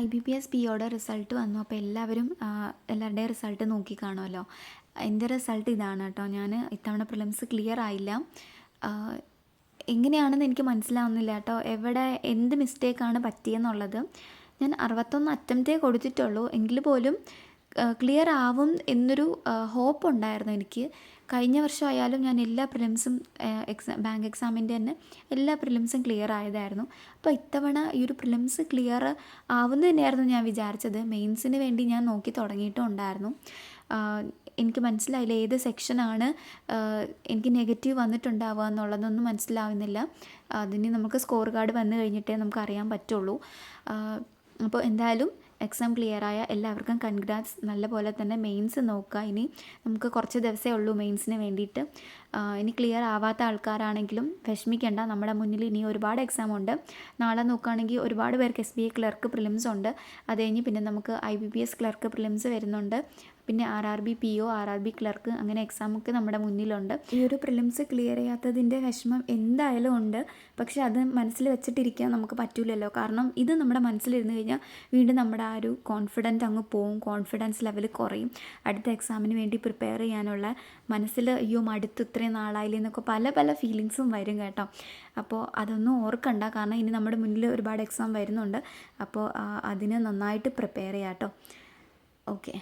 IBPS POയുടെ result വന്നു. അപ്പോൾ എല്ലാവരുടെയും റിസൾട്ട് നോക്കി കാണുമല്ലോ. എൻ്റെ റിസൾട്ട് ഇതാണ് കേട്ടോ. ഞാൻ ഇത്തവണ പ്രിലിംസ് ക്ലിയർ ആയില്ല. എങ്ങനെയാണെന്ന് എനിക്ക് മനസ്സിലാവുന്നില്ല കേട്ടോ. എവിടെ എന്ത് മിസ്റ്റേക്കാണ് പറ്റിയെന്നുള്ളത്. ഞാൻ 61 അറ്റംപ്റ്റേ കൊടുത്തിട്ടുള്ളൂ. എങ്കിൽ പോലും ക്ലിയർ ആവും എന്നൊരു ഹോപ്പ് ഉണ്ടായിരുന്നു എനിക്ക്. കഴിഞ്ഞ വർഷമായാലും ഞാൻ എല്ലാ പ്രിലിംസും ബാങ്ക് എക്സാമിൻ്റെ തന്നെ എല്ലാ പ്രിലിംസും ക്ലിയർ ആയതായിരുന്നു. അപ്പോൾ ഇത്തവണ ഈ ഒരു പ്രിലിംസ് ക്ലിയർ ആവുന്നത് തന്നെയായിരുന്നു ഞാൻ വിചാരിച്ചത്. മെയിൻസിന് വേണ്ടി ഞാൻ നോക്കി തുടങ്ങിയിട്ടും ഉണ്ടായിരുന്നു. എനിക്ക് മനസ്സിലായില്ല ഏത് സെക്ഷനാണ് എനിക്ക് നെഗറ്റീവ് വന്നിട്ടുണ്ടാവുക എന്നുള്ളതൊന്നും മനസ്സിലാവുന്നില്ല. അതിന് നമുക്ക് സ്കോർ കാർഡ് വന്നു കഴിഞ്ഞിട്ടേ നമുക്ക് അറിയാൻ പറ്റുള്ളൂ. അപ്പോൾ എന്തായാലും എക്സാം ക്ലിയറായ എല്ലാവർക്കും കൺഗ്രാറ്റ്സ്. നല്ല പോലെ തന്നെ മെയിൻസ് നോക്കുക. ഇനി നമുക്ക് കുറച്ച് ദിവസമേ ഉള്ളൂ മെയിൻസിന് വേണ്ടിയിട്ട്. ഇനി ക്ലിയർ ആവാത്ത ആൾക്കാരാണെങ്കിലും വിഷമിക്കേണ്ട. നമ്മുടെ മുന്നിൽ ഇനി ഒരുപാട് എക്സാം ഉണ്ട്. നാളെ നോക്കുകയാണെങ്കിൽ ഒരുപാട് പേർക്ക് SBI ക്ലർക്ക് പ്രിലിംസ് ഉണ്ട്. അത് കഴിഞ്ഞ് പിന്നെ നമുക്ക് IBPS ക്ലർക്ക് പ്രിലിംസ് വരുന്നുണ്ട്. പിന്നെ RRB PO, RRB ക്ലർക്ക്, അങ്ങനെ എക്സാമൊക്കെ നമ്മുടെ മുന്നിലുണ്ട്. ഈ ഒരു പ്രിലിംസ് ക്ലിയർ ചെയ്യാത്തതിൻ്റെ വിഷമം എന്തായാലും ഉണ്ട്. പക്ഷെ അത് മനസ്സിൽ വെച്ചിട്ടിരിക്കാൻ നമുക്ക് പറ്റില്ലല്ലോ. കാരണം ഇത് നമ്മുടെ മനസ്സിലിരുന്ന് കഴിഞ്ഞാൽ വീണ്ടും നമ്മുടെ ആ ഒരു കോൺഫിഡൻറ്റ് അങ്ങ് പോവും. കോൺഫിഡൻസ് ലെവൽ കുറയും. അടുത്ത എക്സാമിന് വേണ്ടി പ്രിപ്പയർ ചെയ്യാനുള്ള മനസ്സിൽ അയ്യോ മടുത്ത് ഇത്രയും നാളായില്ലേ എന്നൊക്കെ പല ഫീലിങ്സും വരും കേട്ടോ. അപ്പോൾ അതൊന്നും ഓർക്കണ്ട. കാരണം ഇനി നമ്മുടെ മുന്നിൽ ഒരുപാട് എക്സാം വരുന്നുണ്ട്. അപ്പോൾ അതിന് നന്നായിട്ട് പ്രിപ്പയർ ചെയ്യാം കേട്ടോ. ഓക്കെ.